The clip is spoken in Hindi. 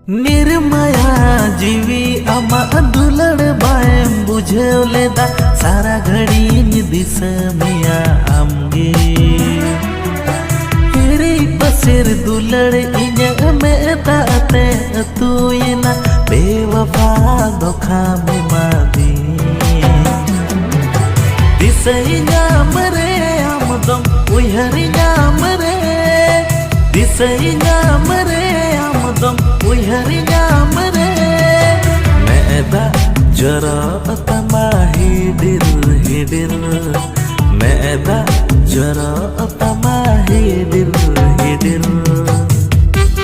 निर्मया जीवी आमा दुलड़ बाएम बुझेव लेदा सारा घड़ी दिस मिया आमगे हिरी पसेर दुलड़ इन्या मेता ते अतुयना बेवफा धोखा में मादी दिसइना मरे आमदम उयहरिना मरे दिसइना मरे आमदम उयहरिना मरे मेदा जरा